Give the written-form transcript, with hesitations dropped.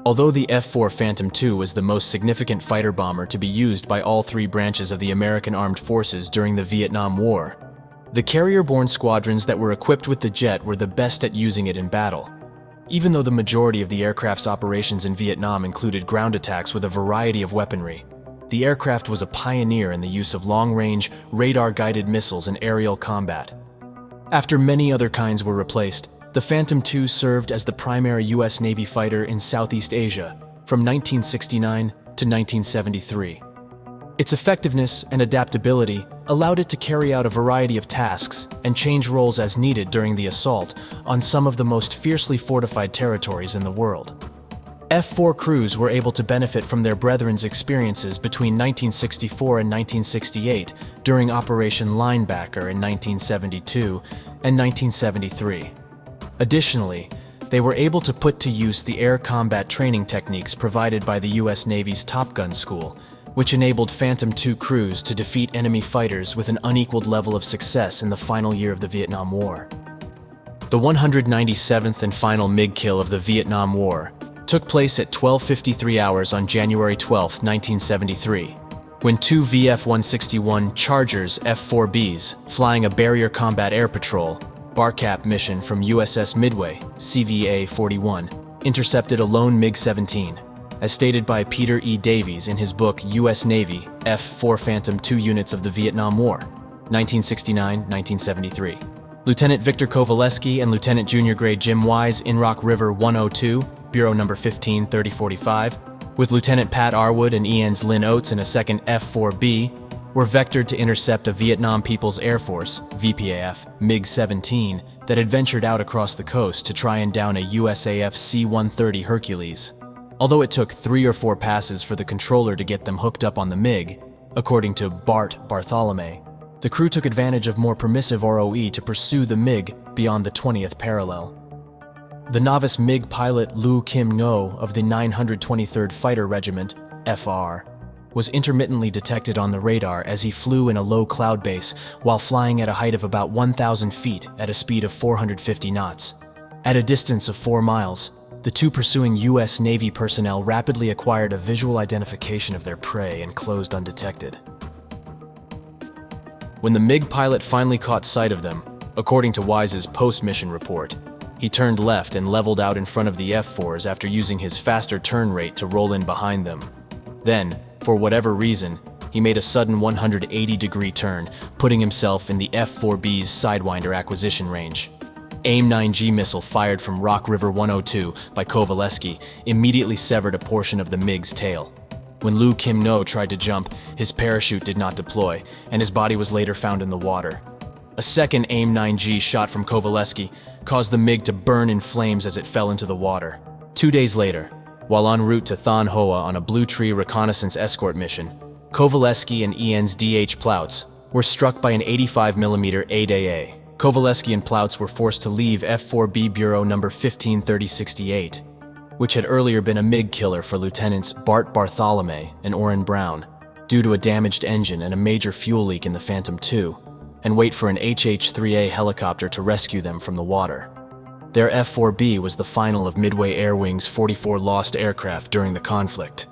Although the F-4 Phantom II was the most significant fighter bomber to be used by all three branches of the American Armed Forces during the Vietnam War, the carrier-borne squadrons that were equipped with the jet were the best at using it in battle. Even though the majority of the aircraft's operations in Vietnam included ground attacks with a variety of weaponry, the aircraft was a pioneer in the use of long-range, radar-guided missiles in aerial combat. After many other kinds were replaced, the Phantom II served as the primary U.S. Navy fighter in Southeast Asia from 1969 to 1973. Its effectiveness and adaptability allowed it to carry out a variety of tasks and change roles as needed during the assault on some of the most fiercely fortified territories in the world. F-4 crews were able to benefit from their brethren's experiences between 1964 and 1968 during Operation Linebacker in 1972 and 1973. Additionally, they were able to put to use the air combat training techniques provided by the U.S. Navy's Top Gun School, which enabled Phantom II crews to defeat enemy fighters with an unequaled level of success in the final year of the Vietnam War. The 197th and final MiG kill of the Vietnam War took place at 12:53 hours on January 12, 1973, when two VF-161 Chargers F-4Bs flying a barrier combat air patrol BARCAP mission from USS Midway, CVA-41, intercepted a lone MiG-17, as stated by Peter E. Davies in his book U.S. Navy, F-4 Phantom II Units of the Vietnam War, 1969-1973. Lieutenant Victor Kovaleski and Lieutenant Junior Grade Jim Wise in Rock River 102, Bureau number 15-3045, with Lieutenant Pat Arwood and ENs Lynn Oates in a second F-4B, were vectored to intercept a Vietnam People's Air Force, VPAF, MiG-17 that had ventured out across the coast to try and down a USAF C-130 Hercules. Although it took 3 or 4 passes for the controller to get them hooked up on the MiG, according to Bart Bartholomew, the crew took advantage of more permissive ROE to pursue the MiG beyond the 20th parallel. The novice MiG pilot Lou Kim Ngo of the 923rd Fighter Regiment, FR, was intermittently detected on the radar as he flew in a low cloud base while flying at a height of about 1,000 feet at a speed of 450 knots. At a distance of 4 miles, the two pursuing U.S. Navy personnel rapidly acquired a visual identification of their prey and closed undetected. When the MiG pilot finally caught sight of them, according to Wise's post-mission report, he turned left and leveled out in front of the F-4s after using his faster turn rate to roll in behind them. Then, for whatever reason, he made a sudden 180-degree turn, putting himself in the F-4B's Sidewinder acquisition range. AIM-9G missile fired from Rock River 102 by Kovaleski immediately severed a portion of the MiG's tail. When Lou Kim Ngo tried to jump, his parachute did not deploy, and his body was later found in the water. A second AIM-9G shot from Kovaleski caused the MiG to burn in flames as it fell into the water. 2 days later, while en route to Than Hoa on a Blue Tree reconnaissance escort mission, Kovaleski and EN's D.H. Plouts were struck by an 85mm 8AA. Kovaleski and Plouts were forced to leave F-4B Bureau number 153068, which had earlier been a MiG killer for Lieutenants Bart Bartholomew and Orrin Brown, due to a damaged engine and a major fuel leak in the Phantom II, and wait for an HH-3A helicopter to rescue them from the water. Their F-4B was the final of Midway Air Wing's 44 lost aircraft during the conflict.